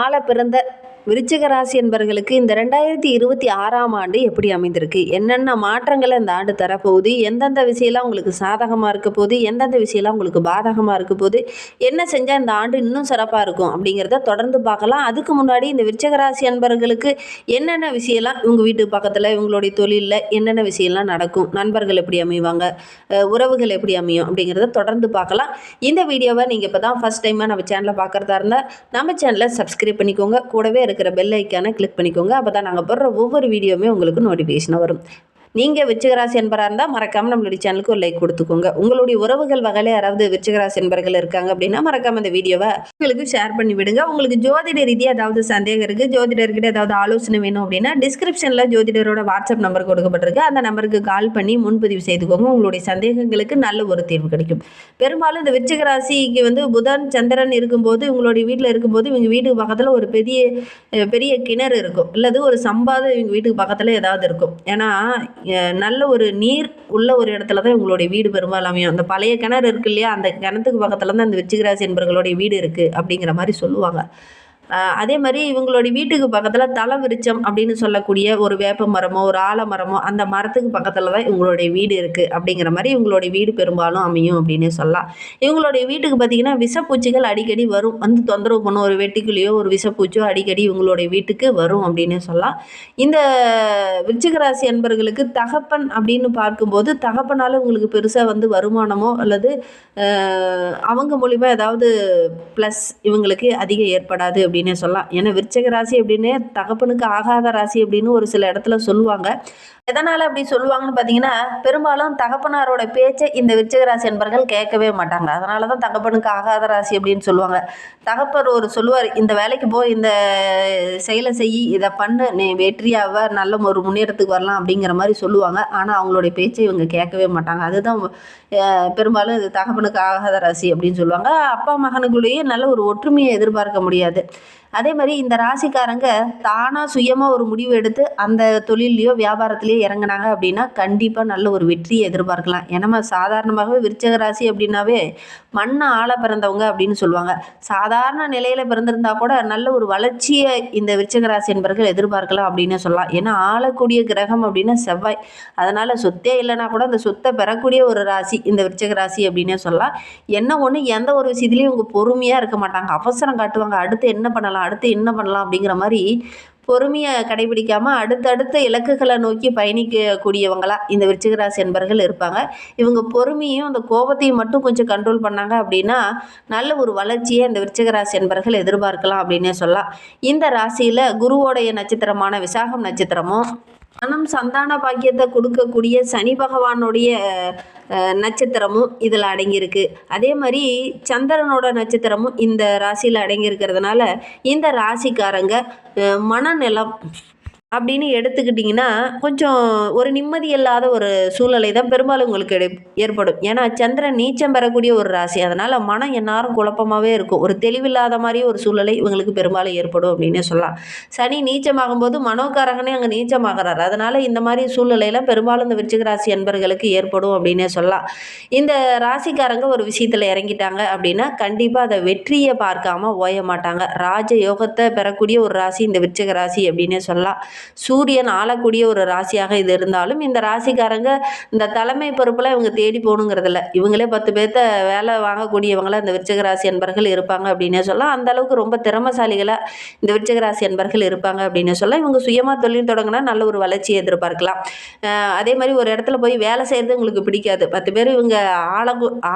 ஆள பிறந்த விருச்சிக ராசி என்பவர்களுக்கு இந்த 2026ஆம் ஆண்டு எப்படி அமைந்திருக்கு? என்னென்ன மாற்றங்களை இந்த ஆண்டு தரப்போகுது? எந்தெந்த விஷயம்லாம் உங்களுக்கு சாதகமாக இருக்க போகுது? எந்தெந்த விஷயம்லாம் உங்களுக்கு பாதகமாக இருக்க போகுது? என்ன செஞ்சால் இந்த ஆண்டு இன்னும் சிறப்பாக இருக்கும் அப்படிங்கிறத தொடர்ந்து பார்க்கலாம். அதுக்கு முன்னாடி இந்த விருச்சிக ராசி என்பவர்களுக்கு என்னென்ன விஷயம்லாம் இவங்க வீட்டு பக்கத்தில் இவங்களுடைய தொழிலில் என்னென்ன விஷயம்லாம் நடக்கும்? நண்பர்கள் எப்படி அமைவாங்க? உறவுகள் எப்படி அமையும்? அப்படிங்கிறத தொடர்ந்து பார்க்கலாம். இந்த வீடியோவை நீங்கள் இப்போ தான் ஃபஸ்ட் டைமாக நம்ம சேனலை பார்க்குறதா இருந்தால் நம்ம சேனலை சப்ஸ்கிரைப் பண்ணிக்கோங்க. கூடவே இருக்கிற பெல் ஐக்கானை கிளிக் பண்ணிக்கோங்க. அப்போ தான் நாங்கள் போடுற ஒவ்வொரு வீடியோவுமே உங்களுக்கு நோட்டிஃபிகேஷன் வரும். நீங்கள் விருச்சிகராசி என்பராக இருந்தால் மறக்காமல் நம்மளுடைய சேனலுக்கு ஒரு லைக் கொடுத்துக்கோங்க. உங்களுடைய உறவுகள் வகையில் யாராவது விருச்சிகராசி என்பர்கள் இருக்காங்க அப்படின்னா மறக்காமல் இந்த வீடியோவை உங்களுக்கு ஷேர் பண்ணி விடுங்க. உங்களுக்கு ஜோதிட ரீதியாக ஏதாவது சந்தேகம் இருக்குது, ஜோதிடர்கிட்ட ஏதாவது ஆலோசனை வேணும் அப்படின்னா டிஸ்கிரிப்ஷனில் ஜோதிடரோட வாட்ஸ்அப் நம்பர் கொடுக்கப்பட்டிருக்கு. அந்த நம்பருக்கு கால் பண்ணி முன்பதிவு செய்துக்கோங்க. உங்களுடைய சந்தேகங்களுக்கு நல்ல ஒரு தீர்வு கிடைக்கும். பெரும்பாலும் இந்த விருச்சிகராசிக்கு புதன் சந்திரன் இருக்கும்போது உங்களுடைய வீட்டில் இருக்கும்போது இவங்க வீட்டுக்கு பக்கத்தில் ஒரு பெரிய கிணறு இருக்கும், இல்லது ஒரு சம்பாது இவங்க வீட்டுக்கு பக்கத்தில் ஏதாவது இருக்கும். ஏன்னா நல்ல ஒரு நீர் உள்ள ஒரு இடத்துல தான் உங்களுடைய வீடு பெரும்பாலும் அமையும். அந்த பழைய கிணறு இருக்கு இல்லையா, அந்த கிணத்துக்கு பக்கத்தில் தான் அந்த விருச்சிக ராசி என்பவர்களுடைய வீடு இருக்குது அப்படிங்கிற மாதிரி சொல்லுவாங்க. அதே மாதிரி இவங்களுடைய வீட்டுக்கு பக்கத்தில் தலை விருச்சம் அப்படின்னு சொல்லக்கூடிய ஒரு வேப்ப மரமோ ஒரு ஆலமரமோ அந்த மரத்துக்கு பக்கத்தில் தான் இவங்களுடைய வீடு இருக்குது அப்படிங்கிற மாதிரி இவங்களுடைய வீடு பெரும்பாலும் அமையும் அப்படின்னு சொல்லலாம். இவங்களுடைய வீட்டுக்கு பார்த்திங்கன்னா விஷப்பூச்சிகள் அடிக்கடி வரும், வந்து தொந்தரவு பண்ணும். ஒரு வெட்டிக்குள்ளேயோ ஒரு விஷப்பூச்சியோ அடிக்கடி இவங்களுடைய வீட்டுக்கு வரும் அப்படின்னு சொல்லலாம். இந்த விருச்சிக ராசி என்பவர்களுக்கு தகப்பன் அப்படின்னு பார்க்கும்போது தகப்பனால் இவங்களுக்கு பெருசாக வருமானமோ அல்லது அவங்க மூலிமா ஏதாவது ப்ளஸ் இவங்களுக்கு அதிகம் ஏற்படாது அப்படின்னே சொல்லலாம். ஏன்னா விருச்சிக ராசி அப்படின்னே தகப்பனுக்கு ஆகாத ராசி அப்படின்னு ஒரு சில இடத்துல சொல்லுவாங்க. எதனால் அப்படி சொல்லுவாங்கன்னு பார்த்தீங்கன்னா, பெரும்பாலும் தகப்பனாரோட பேச்சை இந்த விருச்சிக ராசி என்பவர்கள் கேட்கவே மாட்டாங்க. அதனால தான் தகப்பனுக்கு ஆகாத ராசி அப்படின்னு சொல்லுவாங்க. தகப்பர் சொல்லுவார், இந்த வேலைக்கு போய் இந்த செயலை செய், இதை பண்ணு, நீ வெற்றியாக நல்ல ஒரு முன்னேற்றத்துக்கு வரலாம் அப்படிங்கிற மாதிரி சொல்லுவாங்க. ஆனால் அவங்களுடைய பேச்சை இவங்க கேட்கவே மாட்டாங்க. அதுதான் பெரும்பாலும் இது தகப்பனுக்கு ஆகாத ராசி அப்படின்னு சொல்லுவாங்க. அப்பா மகனுக்குள்ளேயே நல்ல ஒரு ஒற்றுமையை எதிர்பார்க்க முடியாது. அதே மாதிரி இந்த ராசிக்காரங்க தானாக சுயமாக ஒரு முடிவு எடுத்து அந்த தொழிலையோ வியாபாரத்திலையோ இறங்கினாங்க அப்படின்னா கண்டிப்பாக நல்ல ஒரு வெற்றியை எதிர்பார்க்கலாம். ஏன்னா சாதாரணமாகவே விருச்சிக ராசி அப்படின்னாவே மண்ணை ஆள பிறந்தவங்க அப்படின்னு சொல்லுவாங்க. சாதாரண நிலையில் பிறந்திருந்தா கூட நல்ல ஒரு வளர்ச்சியை இந்த விருச்சிக ராசி என்பவர்கள் எதிர்பார்க்கலாம் அப்படின்னு சொல்லலாம். ஏன்னா ஆளக்கூடிய கிரகம் அப்படின்னா செவ்வாய். அதனால் சொத்தே இல்லைனா கூட அந்த சொத்தை பெறக்கூடிய ஒரு ராசி இந்த விருச்சிக ராசி அப்படின்னே சொல்லலாம். என்ன ஒன்று, எந்த ஒரு விஷயத்துலையும் இவங்க பொறுமையாக இருக்க மாட்டாங்க, அவசரம் காட்டுவாங்க. அடுத்து என்ன பண்ணலாம் அப்படிங்கிற மாதிரி பொறுமையை கடைபிடிக்காமல் அடுத்தடுத்த இலக்குகளை நோக்கி பயணிக்கக்கூடியவங்களா இந்த விருச்சிக ராசி என்பவர்கள் இருப்பாங்க. இவங்க பொறுமையும் அந்த கோபத்தையும் மட்டும் கொஞ்சம் கண்ட்ரோல் பண்ணாங்க அப்படின்னா நல்ல ஒரு வளர்ச்சியை இந்த விருச்சிக ராசி என்பவர்கள் எதிர்பார்க்கலாம் அப்படின்னே சொல்லலாம். இந்த ராசியில் குருவோடைய நட்சத்திரமான விசாகம் நட்சத்திரமும் மனம் சந்தான பாக்கியத்தை கொடுக்கக்கூடிய சனி பகவானுடைய நட்சத்திரமும் இதில் அடங்கியிருக்கு. அதே மாதிரி சந்திரனோட நட்சத்திரமும் இந்த ராசியில் அடங்கியிருக்கிறதுனால இந்த ராசிக்காரங்க மனநலம் அப்படின்னு எடுத்துக்கிட்டிங்கன்னா கொஞ்சம் ஒரு நிம்மதி இல்லாத ஒரு சூழ்நிலை தான் பெரும்பாலும் உங்களுக்கு ஏற்படும். ஏன்னா சந்திரன் நீச்சம் பெறக்கூடிய ஒரு ராசி. அதனால் மனம் எந்நேரம் குழப்பமாகவே இருக்கும். ஒரு தெளிவில்லாத மாதிரி ஒரு சூழ்நிலை இவங்களுக்கு பெரும்பாலும் ஏற்படும் அப்படின்னே சொல்லலாம். சனி நீச்சமாகும்போது மனோகாரகனே அங்கே நீச்சமாகிறார். அதனால் இந்த மாதிரி சூழ்நிலையெல்லாம் பெரும்பாலும் இந்த விருச்சிக ராசி என்பர்களுக்கு ஏற்படும் அப்படின்னே சொல்லலாம். இந்த ராசிக்காரங்க ஒரு விஷயத்தில் இறங்கிட்டாங்க அப்படின்னா கண்டிப்பாக அதை வெற்றியை பார்க்காம ஓய மாட்டாங்க. ராஜ யோகத்தை பெறக்கூடிய ஒரு ராசி இந்த விருச்சிக ராசி அப்படின்னே சொல்லலாம். சூரியன் ஆளக்கூடிய ஒரு ராசியாக இது இருந்தாலும் இந்த ராசிக்காரங்க இந்த தலைமை பொறுப்பில் இவங்க தேடி போகணுங்கிறதில்ல. இவங்களே 10 பேர்த்த வேலை வாங்கக்கூடியவங்களா இந்த விருச்சிக ராசி என்பர்கள் இருப்பாங்க அப்படின்னே சொல்லலாம். அந்த அளவுக்கு ரொம்ப திறமசாலிகளாக இந்த விருச்சிக ராசி என்பர்கள் இருப்பாங்க அப்படின்னே சொல்லலாம். இவங்க சுயமாக தொழில் தொடங்கினா நல்ல ஒரு வளர்ச்சியை எதிர்பார்க்கலாம். அதே மாதிரி ஒரு இடத்துல போய் வேலை செய்கிறது உங்களுக்கு பிடிக்காது. 10 பேர் இவங்க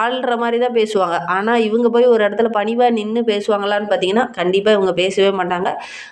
ஆள்ற மாதிரி தான் பேசுவாங்க. ஆனால் இவங்க போய் ஒரு இடத்துல பணிவாக நின்று பேசுவாங்களான்னு பார்த்தீங்கன்னா கண்டிப்பாக இவங்க பேசவே மாட்டாங்க.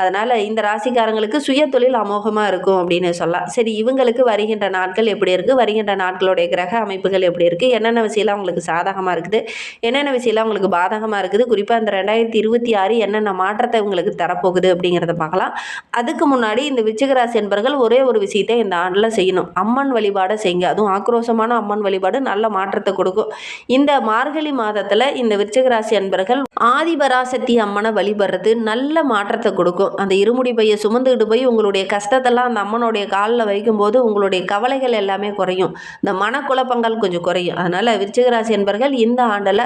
அதனால் இந்த ராசிக்காரங்களுக்கு சுய தொழில் அமோகமாக இருக்கும் அப்படின்னு சொல்லலாம். சரி, இவங்களுக்கு வருகின்ற நாட்கள் எப்படி இருக்குது, வருகின்ற நாட்களுடைய கிரக அமைப்புகள் எப்படி இருக்குது, என்னென்ன விஷயம்லாம் உங்களுக்கு சாதகமாக இருக்குது, என்னென்ன விஷயம்லாம் உங்களுக்கு பாதகமாக இருக்குது, குறிப்பாக இந்த 2026 என்னென்ன மாற்றத்தை உங்களுக்கு தரப்போகுது அப்படிங்கிறத பார்க்கலாம். அதுக்கு முன்னாடி இந்த விருச்சிக ராசி என்பவர்கள் ஒரே ஒரு விஷயத்தை இந்த ஆண்டில் செய்யணும். அம்மன் வழிபாடை செய்யுங்க. அதுவும் ஆக்ரோஷமான அம்மன் வழிபாடு நல்ல மாற்றத்தை கொடுக்கும். இந்த மார்கழி மாதத்தில் இந்த விருச்சிக ராசி என்பவர்கள் ஆதிபராசக்தி அம்மனை வழிபடுறது நல்ல மாற்றத்தை கொடுக்கும். அந்த இருமுடி பையை சுமந்துக்கிட்டு போய் உங்களுடைய உங்களுடைய கஷ்டத்தெல்லாம் அந்த அம்மனுடைய காலில் வைக்கும்போது உங்களுடைய கவலைகள் எல்லாமே குறையும். இந்த மனக்குழப்பங்கள் கொஞ்சம் குறையும். அதனால் விருச்சிக ராசி என்பர்கள் இந்த ஆண்டில்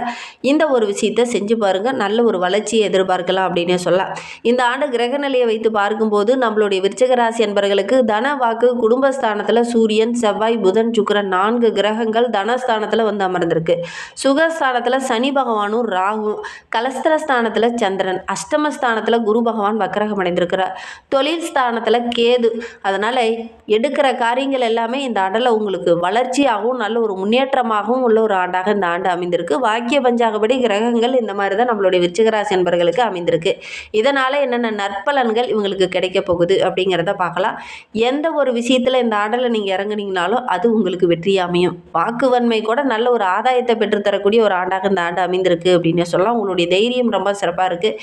இந்த ஒரு விஷயத்தை செஞ்சு பாருங்கள். நல்ல ஒரு வளர்ச்சியை எதிர்பார்க்கலாம் அப்படின்னே சொல்லலாம். இந்த ஆண்டு கிரக நிலையை வைத்து பார்க்கும்போது நம்மளுடைய விருச்சிக ராசி என்பர்களுக்கு தன வாக்கு குடும்பஸ்தானத்தில் சூரியன் செவ்வாய் புதன் சுக்கிரன் 4 கிரகங்கள் தனஸ்தானத்தில் வந்து அமர்ந்திருக்கு. சுகஸ்தானத்தில் சனி பகவானும் ராகு, கலஸ்திரஸ்தானத்தில் சந்திரன், அஷ்டமஸ்தானத்தில் குரு பகவான் வக்கரகம் அடைந்திருக்கிறார், தொழில் ஸ்தானத்தில் கேது. அதனால் எடுக்கிற காரியங்கள் எல்லாமே இந்த ஆண்டில் உங்களுக்கு வளர்ச்சியாகவும் நல்ல ஒரு முன்னேற்றமாகவும் உள்ள ஒரு ஆண்டாக இந்த ஆண்டு அமைந்திருக்கு. வாக்கிய பஞ்சாகப்படி கிரகங்கள் இந்த மாதிரி தான் நம்மளுடைய விருச்சிக ராசி என்பர்களுக்கு அமைந்திருக்கு. இதனால் என்னென்ன நற்பலன்கள் இவங்களுக்கு கிடைக்க போகுது அப்படிங்கிறத பார்க்கலாம். எந்த ஒரு விஷயத்தில் இந்த ஆண்டில் நீங்கள் இறங்குனீங்கனாலும் அது உங்களுக்கு வெற்றி அமையும். வாக்குவன்மை கூட நல்ல ஒரு ஆதாயத்தை பெற்றுத்தரக்கூடிய ஒரு ஆண்டாக இந்த ஆண்டு அமைந்திருக்கு அப்படின்னு சொல்லலாம். உங்களுடைய தைரியம் ரொம்ப சிறப்பாக இருக்குது.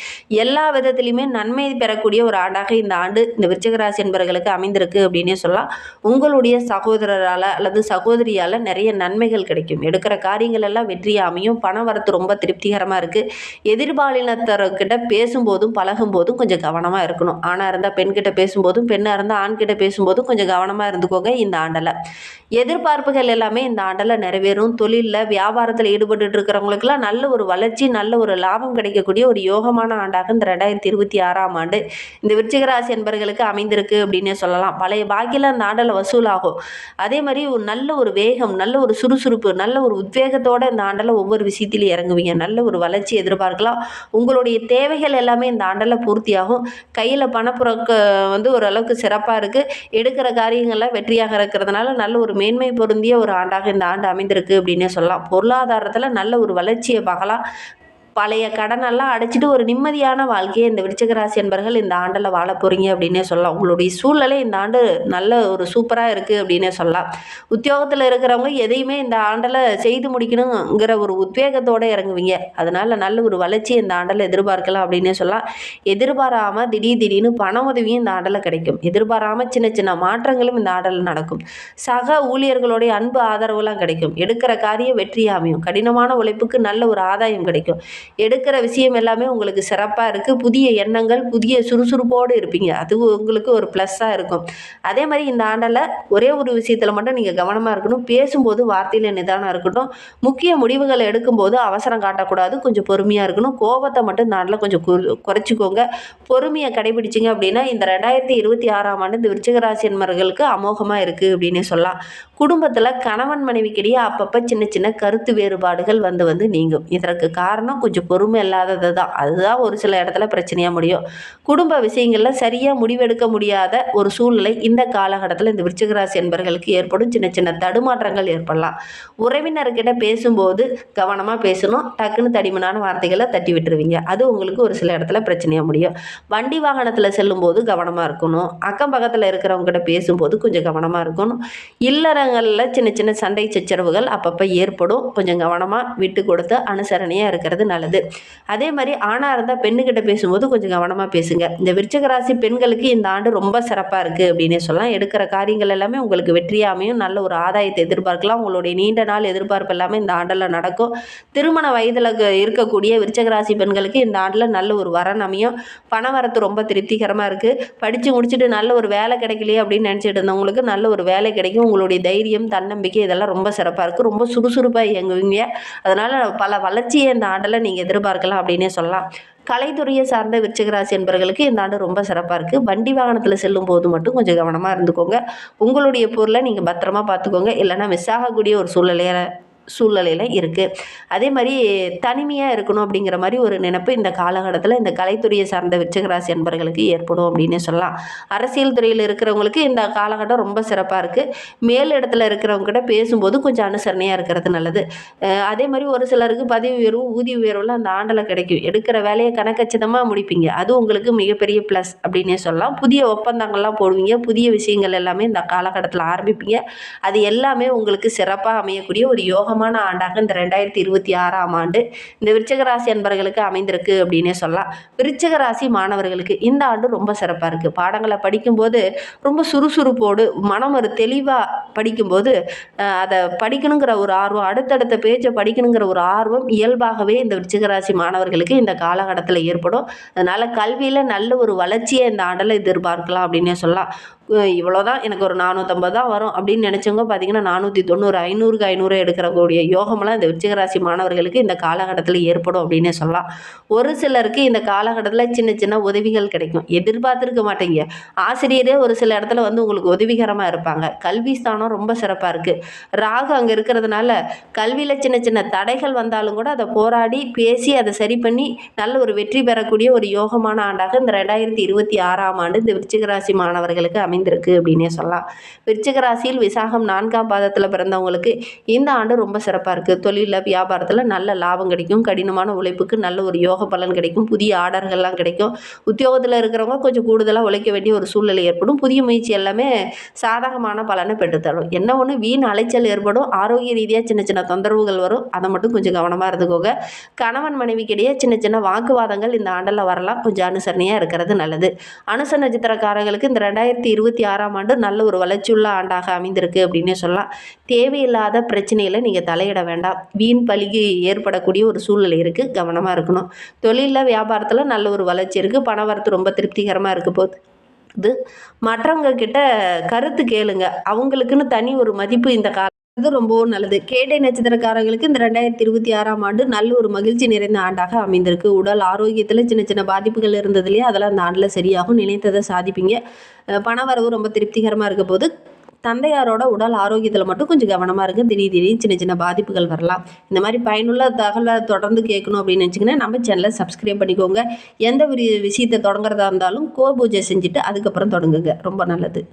எல்லா விதத்திலையுமே நன்மை பெறக்கூடிய ஒரு ஆண்டாக இந்த ஆண்டு இந்த விருச்சிக ராசி என்பர்களுக்கு அமைந்திருக்கு அப்படின்னே சொல்லலாம். உங்களுடைய சகோதரரால் அல்லது சகோதரியால் நிறைய நன்மைகள் கிடைக்கும். எடுக்கிற காரியங்கள் எல்லாம் வெற்றியாக அமையும். பண வரத்து ரொம்ப திருப்திகரமாக இருக்குது. எதிர்பாலினத்தர்கிட்ட பேசும்போதும் பழகும்போதும் கொஞ்சம் கவனமாக இருக்கணும். ஆணாக இருந்தால் பெண்கிட்ட பேசும்போதும் பெண்ணாக இருந்தால் ஆண்கிட்ட பேசும்போதும் கொஞ்சம் கவனமாக இருந்துக்கோங்க. இந்த ஆண்டில் எதிர்பார்ப்புகள் எல்லாமே இந்த ஆண்டில் நிறைவேறும். தொழிலில் வியாபாரத்தில் ஈடுபட்டு இருக்கிறவங்களுக்கெல்லாம் நல்ல ஒரு வளர்ச்சி நல்ல ஒரு லாபம் கிடைக்கக்கூடிய ஒரு யோகமான ஆண்டாக இந்த 2026ஆம் ஆண்டு இந்த விருச்சிக ராசி என்பர்களுக்கு அமைந்திருக்கு அப்படின்னே சொல்லலாம். பழைய பாக்கியில் அந்த ஆண்டில் வசூலாகும். அதே மாதிரி ஒரு நல்ல ஒரு வேகம் நல்ல ஒரு சுறுசுறுப்பு நல்ல ஒரு உத்வேகத்தோடு இந்த ஆண்டில் ஒவ்வொரு விஷயத்திலையும் இறங்குவீங்க. நல்ல ஒரு வளர்ச்சி எதிர்பார்க்கலாம். உங்களுடைய தேவைகள் எல்லாமே இந்த ஆண்டில் பூர்த்தியாகும். கையில் பணப்புறக்க வந்து ஓரளவுக்கு சிறப்பாக இருக்குது. எடுக்கிற காரியங்கள்லாம் வெற்றியாக இருக்கிறதுனால நல்ல ஒரு மேன்மை பொருந்திய ஒரு ஆண்டாக இந்த ஆண்டு அமைந்திருக்கு அப்படின்னே சொல்லலாம். பொருளாதாரத்தில் நல்ல ஒரு வளர்ச்சியை பார்க்கலாம். பழைய கடனெல்லாம் அடைச்சிட்டு ஒரு நிம்மதியான வாழ்க்கையை இந்த விருச்சிக ராசி என்பர்கள் இந்த ஆண்டில் வாழ போகிறீங்க அப்படின்னே சொல்லலாம். உங்களுடைய சூழ்நிலை இந்த ஆண்டு நல்ல ஒரு சூப்பராக இருக்குது அப்படின்னே சொல்லலாம். உத்தியோகத்தில் இருக்கிறவங்க எதையுமே இந்த ஆண்டில் செய்து முடிக்கணுங்கிற ஒரு உத்வேகத்தோடு இறங்குவீங்க. அதனால் நல்ல ஒரு வளர்ச்சியை இந்த ஆண்டில் எதிர்பார்க்கலாம் அப்படின்னே சொல்லலாம். எதிர்பாராமல் திடீர்னு பண உதவியும் இந்த ஆண்டில் கிடைக்கும். எதிர்பாராமல் சின்ன சின்ன மாற்றங்களும் இந்த ஆண்டில் நடக்கும். சக ஊழியர்களுடைய அன்பு ஆதரவுலாம் கிடைக்கும். எடுக்கிற காரியம் வெற்றி அமையும். கடினமான உழைப்புக்கு நல்ல ஒரு ஆதாயம் கிடைக்கும். எடுக்கிற விஷயம் எல்லாமே உங்களுக்கு சிறப்பாக இருக்குது. புதிய எண்ணங்கள் புதிய சுறுசுறுப்போடு இருப்பீங்க. அது உங்களுக்கு ஒரு ப்ளஸ்ஸாக இருக்கும். அதே மாதிரி இந்த ஆண்டில் ஒரே ஒரு விஷயத்தில் மட்டும் நீங்கள் கவனமாக இருக்கணும். பேசும்போது வார்த்தையில் நிதானம் இருக்கட்டும். முக்கிய முடிவுகளை எடுக்கும்போது அவசரம் காட்டக்கூடாது. கொஞ்சம் பொறுமையாக இருக்கணும். கோபத்தை மட்டும் இந்த ஆண்டில் கொஞ்சம் குறைச்சிக்கோங்க. பொறுமையை கடைபிடிச்சிங்க அப்படின்னா இந்த 2026ஆம் ஆண்டு இந்த விருச்சிக ராசி என்பவர்களுக்கு அமோகமாக இருக்குது அப்படின்னே சொல்லலாம். குடும்பத்தில் கணவன் மனைவிக்கிடையே அப்பப்போ சின்ன சின்ன கருத்து வேறுபாடுகள் வந்து நீங்கும். இதற்கு காரணம் கொஞ்சம் பொறுமை இல்லாதது தான். அதுதான் ஒரு சில இடத்துல பிரச்சனையாக முடியும். குடும்ப விஷயங்களில் சரியாக முடிவெடுக்க முடியாத ஒரு சூழ்நிலை இந்த காலகட்டத்தில் இந்த விருச்சிக ராசி என்பவர்களுக்கு ஏற்படும். சின்ன சின்ன தடுமாற்றங்கள் ஏற்படலாம். உறவினர்கிட்ட பேசும்போது கவனமாக பேசணும். டக்குன்னு தடிமனான வார்த்தைகளை தட்டி விட்டுருவீங்க. அது உங்களுக்கு ஒரு சில இடத்துல பிரச்சனையாக முடியும். வண்டி வாகனத்தில் செல்லும்போது கவனமாக இருக்கணும். அக்கம் பக்கத்தில் இருக்கிறவங்ககிட்ட பேசும்போது கொஞ்சம் கவனமாக இருக்கணும். இல்லறங்களில் சின்ன சின்ன சண்டை சச்சரவுகள் அப்பப்போ ஏற்படும். கொஞ்சம் கவனமாக விட்டு கொடுத்து அனுசரணையாக இருக்கிறது நல்லது. அதே மாதிரி ஆணாக இருந்தால் பெண்ணுக்கிட்ட பேசும்போது கொஞ்சம் கவனமாக பேசுங்க. இந்த விருச்சிக ராசி பெண்களுக்கு இந்த ஆண்டு ரொம்ப சிறப்பாக இருக்குது அப்படின்னே சொல்லலாம். எடுக்கிற காரியங்கள் எல்லாமே உங்களுக்கு வெற்றியாக அமையும். நல்ல ஒரு ஆதாயத்தை எதிர்பார்க்கலாம். உங்களுடைய நீண்ட நாள் எதிர்பார்ப்பு எல்லாமே இந்த ஆண்டில் நடக்கும். திருமண வயதில் இருக்கக்கூடிய விருச்சிக ராசி பெண்களுக்கு இந்த ஆண்டில் நல்ல ஒரு வரன் அமையும். பண வரத்து ரொம்ப திருப்திகரமாக இருக்குது. படித்து முடிச்சுட்டு நல்ல ஒரு வேலை கிடைக்கலையே அப்படின்னு நினச்சிட்டு இருந்தவங்களுக்கு நல்ல ஒரு வேலை கிடைக்கும். உங்களுடைய தைரியம் தன்னம்பிக்கை இதெல்லாம் ரொம்ப சிறப்பாக இருக்குது. ரொம்ப சுறுசுறுப்பாக இயங்குவீங்க. அதனால் பல வளர்ச்சியை இந்த ஆண்டில் நீங்கள் எதிர்பார்க்கலாம் அப்படின்னே சொல்லலாம். கலைத்துறையை சார்ந்த விருச்சிக ராசி என்பவர்களுக்கு இந்த ஆண்டு ரொம்ப சிறப்பாக இருக்குது. வண்டி வாகனத்தில் செல்லும் போது மட்டும் கொஞ்சம் கவனமாக இருந்துக்கோங்க. உங்களுடைய பொருளை நீங்கள் பத்திரமா பார்த்துக்கோங்க. இல்லைன்னா மிஸ் ஆகக்கூடிய ஒரு சூழ்நிலையில் இருக்குது. அதே மாதிரி தனிமையாக இருக்கணும் அப்படிங்கிற மாதிரி ஒரு நினைப்பு இந்த காலகட்டத்தில் இந்த கலைத்துறையை சார்ந்த விருச்சிக ராசி என்பவர்களுக்கு ஏற்படும் அப்படின்னு சொல்லலாம். அரசியல் துறையில் இருக்கிறவங்களுக்கு இந்த காலகட்டம் ரொம்ப சிறப்பாக இருக்குது. மேல் இடத்துல இருக்கிறவங்ககிட்ட பேசும்போது கொஞ்சம் அனுசரணையாக இருக்கிறது நல்லது. அதே மாதிரி ஒரு சிலருக்கு பதவி உயர்வு ஊதிய உயர்வுலாம் அந்த ஆண்டில் கிடைக்கும். எடுக்கிற வேலையை கணக்கச்சிதமாக முடிப்பீங்க. அது உங்களுக்கு மிகப்பெரிய ப்ளஸ் அப்படின்னே சொல்லலாம். புதிய ஒப்பந்தங்கள்லாம் போடுவீங்க. புதிய விஷயங்கள் எல்லாமே இந்த காலகட்டத்தில் ஆரம்பிப்பீங்க. அது எல்லாமே உங்களுக்கு சிறப்பாக அமையக்கூடிய ஒரு யோகம் யோகமான ஆண்டாக இந்த 2026ஆம் ஆண்டு இந்த விருச்சிக ராசி அன்பர்களுக்கு அமைந்திருக்கு அப்படின்னே சொல்லலாம். விருச்சிக ராசி மாணவர்களுக்கு இந்த ஆண்டு ரொம்ப சிறப்பாக இருக்குது. பாடங்களை படிக்கும்போது ரொம்ப சுறுசுறுப்போடு மனம் ஒரு தெளிவாக படிக்கும்போது அதை படிக்கணுங்கிற ஒரு ஆர்வம், அடுத்தடுத்த பேஜை படிக்கணுங்கிற ஒரு ஆர்வம் இயல்பாகவே இந்த விருச்சிக ராசி மாணவர்களுக்கு இந்த காலகட்டத்தில் ஏற்படும். அதனால் கல்வியில் நல்ல ஒரு வளர்ச்சியை இந்த ஆண்டில் எதிர்பார்க்கலாம் அப்படின்னே சொல்லலாம். இவ்வளோதான் எனக்கு ஒரு 450 தான் வரும் அப்படின்னு நினச்சவங்க பார்த்தீங்கன்னா 490, 500க்கு 500 எடுக்கக்கூடிய யோகமெல்லாம் இந்த விருச்சிக ராசி மாணவர்களுக்கு இந்த காலகட்டத்தில் ஏற்படும் அப்படின்னே சொல்லலாம். ஒரு சிலருக்கு இந்த காலகட்டத்தில் சின்ன சின்ன உதவிகள் கிடைக்கும். எதிர்பார்த்துருக்க மாட்டீங்க. ஆசிரியரே ஒரு சில இடத்துல வந்து உங்களுக்கு உதவிகரமாக இருப்பாங்க. கல்வி ஸ்தானம் ரொம்ப சிறப்பாக இருக்குது. ராகு அங்கே இருக்கிறதுனால கல்வியில் சின்ன சின்ன தடைகள் வந்தாலும் கூட அதை போராடி பேசி அதை சரி பண்ணி நல்ல ஒரு வெற்றி பெறக்கூடிய ஒரு யோகமான ஆண்டாக இந்த 2026ஆம் ஆண்டு இந்த விருச்சிக ராசி மாணவர்களுக்கு அமைந்திருக்கு அப்படின்னே சொல்லலாம். விருச்சிக ராசியில் விசாகம் 4ஆம் பாதத்தில் பிறந்தவங்களுக்கு இந்த ஆண்டு ரொம்ப சிறப்பாக இருக்குது. தொழிலில் வியாபாரத்தில் நல்ல லாபம் கிடைக்கும். கடினமான உழைப்புக்கு நல்ல ஒரு யோக பலன் கிடைக்கும். புதிய ஆர்டர்கள்லாம் கிடைக்கும். உத்தியோகத்தில் இருக்கிறவங்க கொஞ்சம் கூடுதலாக உழைக்க வேண்டிய ஒரு சூழ்நிலை ஏற்படும். புதிய முயற்சி எல்லாமே சாதகமான பலனை பெற்றுத்தரும். என்ன ஒன்று வீண் அலைச்சல் ஏற்படும். ஆரோக்கிய ரீதியாக சின்ன சின்ன தொந்தரவுகள் வரும். அதை மட்டும் கொஞ்சம் கவனமாக இருந்துக்கோங்க. கணவன் மனைவிக்கிடையே சின்ன சின்ன வாக்குவாதங்கள் இந்த ஆண்டில் வரலாம். கொஞ்சம் அனுசரணையாக இருக்கிறது நல்லது. அனுச நட்சத்திரக்காரர்களுக்கு இந்த 2026ஆம் ஆண்டு நல்ல ஒரு வளர்ச்சியுள்ள ஆண்டாக அமைந்திருக்கு அப்படின்னே சொல்லலாம். தேவையில்லாத பிரச்சனையில் நீங்கள் தலையிட வேண்டாம். வீண் பலிக்கு ஏற்படக்கூடிய ஒரு சூழ்நிலை இருக்குது. கவனமாக இருக்கணும். தொழிலில் வியாபாரத்தில் நல்ல ஒரு வளர்ச்சி இருக்குது. பணவரத்து ரொம்ப திருப்திகரமாக இருக்க போகுது. மற்றவங்க கிட்ட கருத்து கேளுங்க. அவங்களுக்குன்னு தனி ஒரு மதிப்பு இந்த இது ரொம்பவும் நல்லது. கேட்டை நட்சத்திரக்காரங்களுக்கு இந்த 2026ஆம் ஆண்டு நல்ல ஒரு மகிழ்ச்சி நிறைந்த ஆண்டாக அமைந்திருக்கு. உடல் ஆரோக்கியத்தில் சின்ன சின்ன பாதிப்புகள் இருந்தது இல்லையா, அதெல்லாம் அந்த ஆண்டில் சரியாகும். நினைத்ததை சாதிப்பீங்க. பணவரவு ரொம்ப திருப்திகரமாக இருக்க போது. தந்தையாரோட உடல் ஆரோக்கியத்தில் மட்டும் கொஞ்சம் கவனமாக இருக்குது. திடீர்னு சின்ன சின்ன பாதிப்புகள் வரலாம். இந்த மாதிரி பயனுள்ள தகவலை தொடர்ந்து கேட்கணும் அப்படின்னு நினச்சிங்கன்னா நம்ம சேனலை சப்ஸ்கிரைப் பண்ணிக்கோங்க. எந்த ஒரு விஷயத்தை தொடங்குறதா இருந்தாலும் பூஜை செஞ்சுட்டு அதுக்கப்புறம் தொடங்குங்க. ரொம்ப நல்லது.